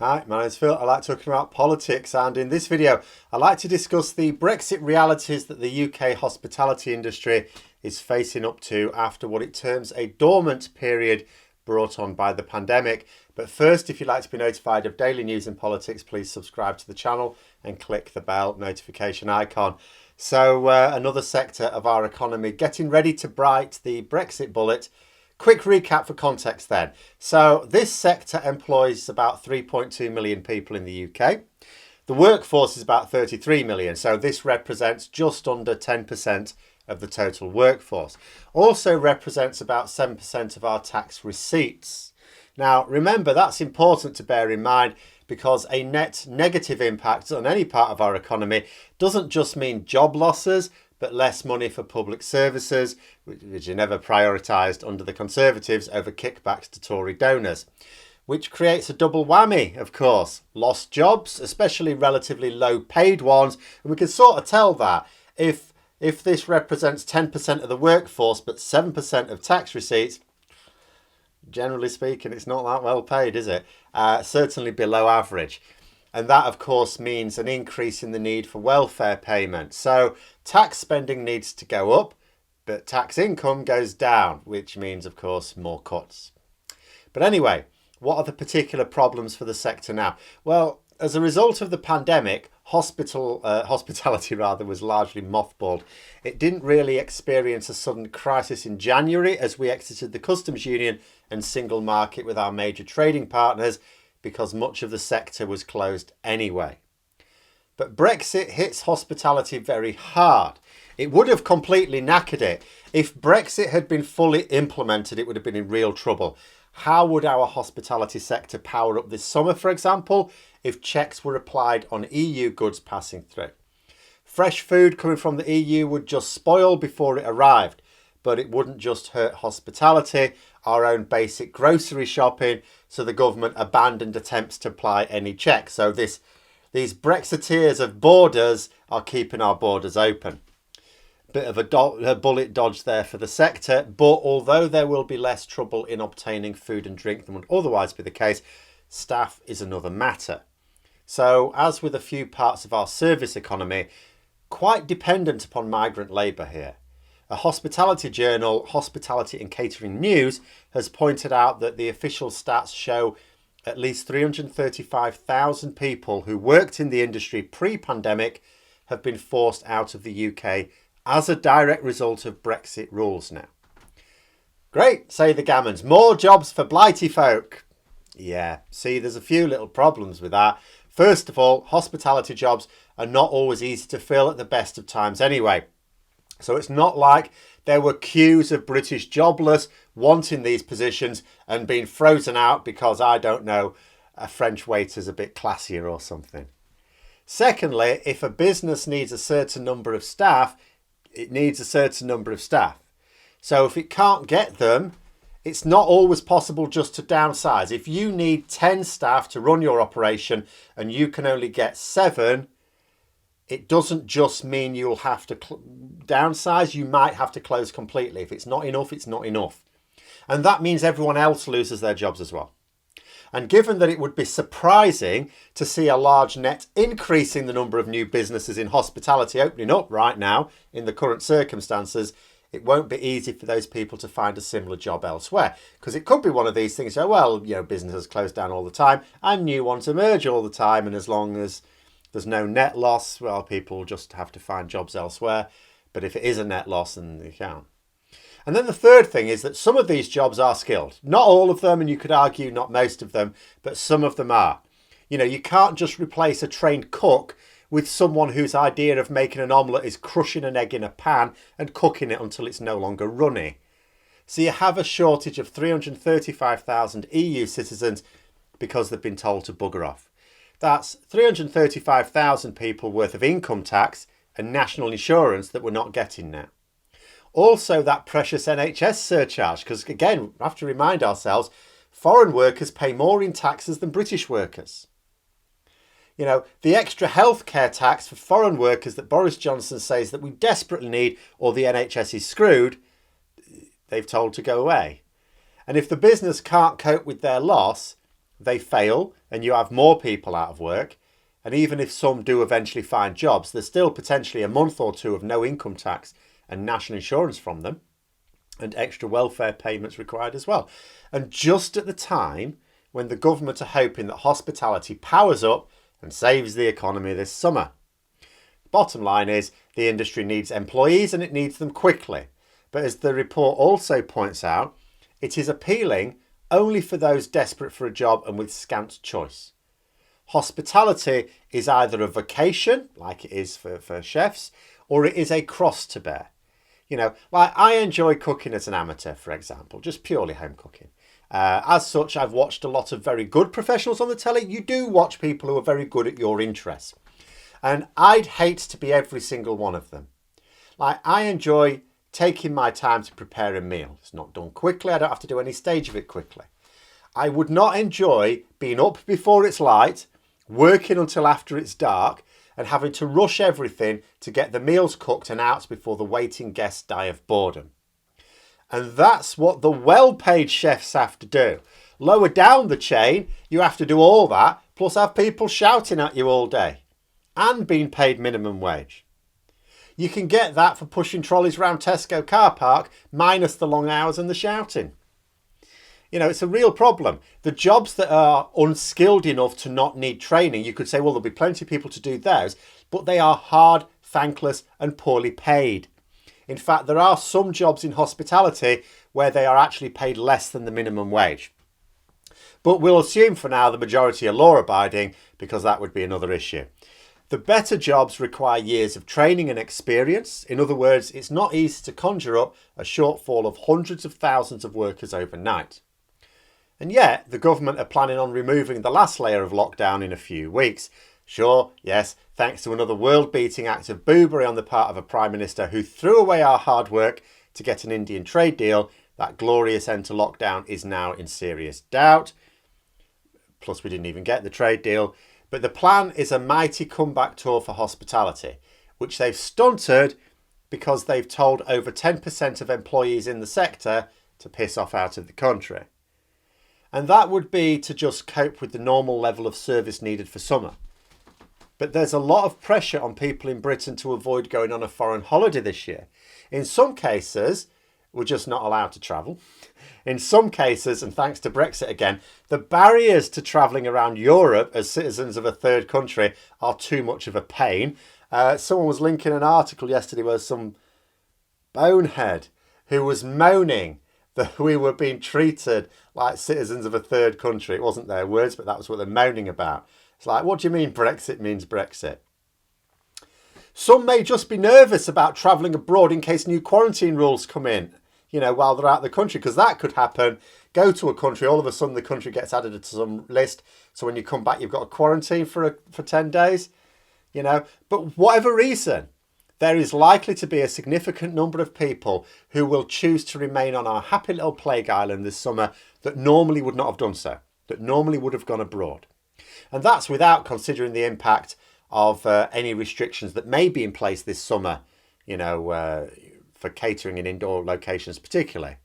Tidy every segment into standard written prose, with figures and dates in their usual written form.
Hi, my name's Phil. I like talking about politics, and in this video I like to discuss the Brexit realities that the UK hospitality industry is facing up to after what it terms a dormant period brought on by the pandemic. But first, if you'd like to be notified of daily news and politics, please subscribe to the channel and click the bell notification icon. So another sector of our economy getting ready to bite the Brexit bullet. Quick recap for context then. So this sector employs about 3.2 million people in the UK. The workforce is about 33 million, so this represents just under 10% of the total workforce. Also represents about 7% of our tax receipts. Now remember, that's important to bear in mind because a net negative impact on any part of our economy doesn't just mean job losses, but less money for public services, which are never prioritised under the Conservatives over kickbacks to Tory donors. Which creates a double whammy, of course. Lost jobs, especially relatively low paid ones. And we can sort of tell that if this represents 10% of the workforce, but 7% of tax receipts, generally speaking, it's not that well paid, is it? Certainly below average. And that, of course, means an increase in the need for welfare payments. So tax spending needs to go up, but tax income goes down, which means, of course, more cuts. But anyway, what are the particular problems for the sector now? Well, as a result of the pandemic, hospitality was largely mothballed. It didn't really experience a sudden crisis in January as we exited the customs union and single market with our major trading partners, because much of the sector was closed anyway. But Brexit hits hospitality very hard. It would have completely knackered it. If Brexit had been fully implemented, it would have been in real trouble. How would our hospitality sector power up this summer, for example, if checks were applied on EU goods passing through? Fresh food coming from the EU would just spoil before it arrived. But it wouldn't just hurt hospitality, our own basic grocery shopping, so the government abandoned attempts to apply any checks. So these Brexiteers of borders are keeping our borders open. Bit of a bullet dodge there for the sector, but although there will be less trouble in obtaining food and drink than would otherwise be the case, staff is another matter. So, as with a few parts of our service economy, quite dependent upon migrant labour here. A hospitality journal, Hospitality and Catering News, has pointed out that the official stats show at least 335,000 people who worked in the industry pre-pandemic have been forced out of the UK as a direct result of Brexit rules now. Great, say the gammons. More jobs for blighty folk. Yeah, see, there's a few little problems with that. First of all, hospitality jobs are not always easy to fill at the best of times anyway. So it's not like there were queues of British jobless wanting these positions and being frozen out because, I don't know, a French waiter's a bit classier or something. Secondly, if a business needs a certain number of staff, it needs a certain number of staff. So if it can't get them, it's not always possible just to downsize. If you need 10 staff to run your operation and you can only get 7, it doesn't just mean you'll have to downsize, you might have to close completely. If it's not enough, it's not enough. And that means everyone else loses their jobs as well. And given that it would be surprising to see a large net increase in the number of new businesses in hospitality opening up right now in the current circumstances, it won't be easy for those people to find a similar job elsewhere. Because it could be one of these things, businesses close down all the time and new ones emerge all the time, and as long as there's no net loss, well, people just have to find jobs elsewhere. But if it is a net loss, then they can't. And then the third thing is that some of these jobs are skilled. Not all of them, and you could argue not most of them, but some of them are. You can't just replace a trained cook with someone whose idea of making an omelette is crushing an egg in a pan and cooking it until it's no longer runny. So you have a shortage of 335,000 EU citizens because they've been told to bugger off. That's 335,000 people worth of income tax and national insurance that we're not getting now. Also, that precious NHS surcharge, because again, we have to remind ourselves, foreign workers pay more in taxes than British workers. The extra healthcare tax for foreign workers that Boris Johnson says that we desperately need or the NHS is screwed, they've told to go away. And if the business can't cope with their loss, they fail and you have more people out of work, and even if some do eventually find jobs, there's still potentially a month or two of no income tax and national insurance from them, and extra welfare payments required as well. And just at the time when the government are hoping that hospitality powers up and saves the economy this summer. Bottom line is, the industry needs employees and it needs them quickly. But as the report also points out, it is appealing only for those desperate for a job and with scant choice. Hospitality is either a vocation, like it is for chefs, or it is a cross to bear. You know, like I enjoy cooking as an amateur, for example, just purely home cooking. As such, I've watched a lot of very good professionals on the telly. You do watch people who are very good at your interests. And I'd hate to be every single one of them. Like, I enjoy taking my time to prepare a meal. It's not done quickly. I don't have to do any stage of it quickly. I would not enjoy being up before it's light, working until after it's dark, and having to rush everything to get the meals cooked and out before the waiting guests die of boredom. And that's what the well-paid chefs have to do. Lower down the chain, you have to do all that, plus have people shouting at you all day, and being paid minimum wage. You can get that for pushing trolleys around Tesco car park, minus the long hours and the shouting. You know, it's a real problem. The jobs that are unskilled enough to not need training, you could say, well, there'll be plenty of people to do those, but they are hard, thankless and poorly paid. In fact, there are some jobs in hospitality where they are actually paid less than the minimum wage. But we'll assume for now the majority are law-abiding, because that would be another issue. The better jobs require years of training and experience. In other words, it's not easy to conjure up a shortfall of hundreds of thousands of workers overnight. And yet, the government are planning on removing the last layer of lockdown in a few weeks. Sure, yes, thanks to another world-beating act of boobery on the part of a Prime Minister who threw away our hard work to get an Indian trade deal, that glorious end to lockdown is now in serious doubt. Plus, we didn't even get the trade deal. But the plan is a mighty comeback tour for hospitality, which they've stunted because they've told over 10% of employees in the sector to piss off out of the country. And that would be to just cope with the normal level of service needed for summer. But there's a lot of pressure on people in Britain to avoid going on a foreign holiday this year. In some cases, we're just not allowed to travel. In some cases, and thanks to Brexit again, the barriers to travelling around Europe as citizens of a third country are too much of a pain. Someone was linking an article yesterday where some bonehead who was moaning that we were being treated like citizens of a third country. It wasn't their words, but that was what they're moaning about. It's like, what do you mean Brexit means Brexit? Some may just be nervous about travelling abroad in case new quarantine rules come in, you know, while they're out of the country, because that could happen. Go to a country, all of a sudden the country gets added to some list. So when you come back, you've got a quarantine for 10 days, you know. But whatever reason, there is likely to be a significant number of people who will choose to remain on our happy little plague island this summer that normally would not have done so, that normally would have gone abroad. And that's without considering the impact of any restrictions that may be in place this summer, you know, for catering in indoor locations particularly.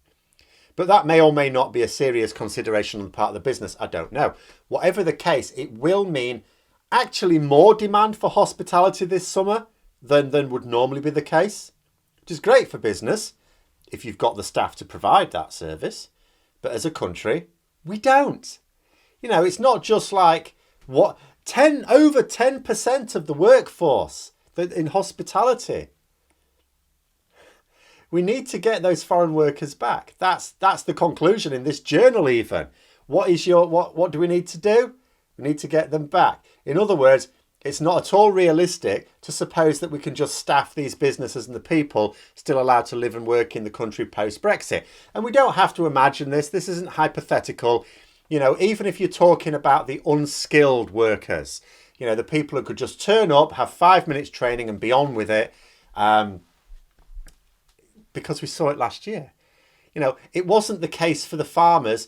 But that may or may not be a serious consideration on the part of the business. I don't know. Whatever the case, it will mean actually more demand for hospitality this summer than would normally be the case, which is great for business if you've got the staff to provide that service. But as a country, we don't. You know, it's not just like over 10% of the workforce that in hospitality. We need to get those foreign workers back. That's the conclusion in this journal even. What do we need to do? We need to get them back. In other words, it's not at all realistic to suppose that we can just staff these businesses and the people still allowed to live and work in the country post-Brexit. And we don't have to imagine this. This isn't hypothetical. You know, even if you're talking about the unskilled workers, you know, the people who could just turn up, have 5 minutes training and be on with it, because we saw it last year. You know, it wasn't the case for the farmers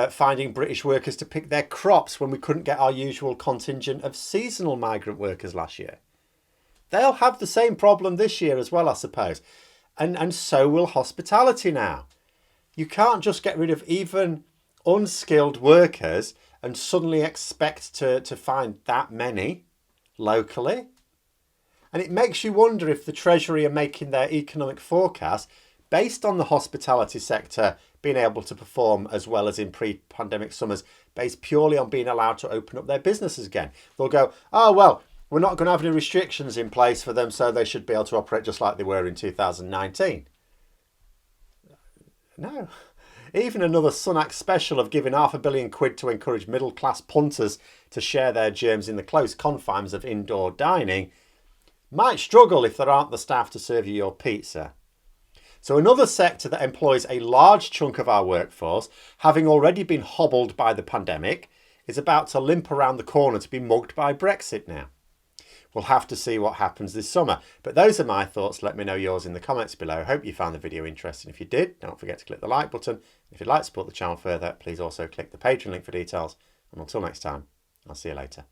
finding British workers to pick their crops when we couldn't get our usual contingent of seasonal migrant workers last year. They'll have the same problem this year as well, I suppose. And so will hospitality now. You can't just get rid of even unskilled workers and suddenly expect to find that many locally. And it makes you wonder if the Treasury are making their economic forecast based on the hospitality sector being able to perform as well as in pre-pandemic summers, based purely on being allowed to open up their businesses again. They'll go, oh, well, we're not going to have any restrictions in place for them, so they should be able to operate just like they were in 2019. No. Even another Sunak special of giving £500 million to encourage middle-class punters to share their germs in the close confines of indoor dining might struggle if there aren't the staff to serve you your pizza. So another sector that employs a large chunk of our workforce, having already been hobbled by the pandemic, is about to limp around the corner to be mugged by Brexit now. We'll have to see what happens this summer. But those are my thoughts. Let me know yours in the comments below. Hope you found the video interesting. If you did, don't forget to click the like button. If you'd like to support the channel further, please also click the Patreon link for details. And until next time, I'll see you later.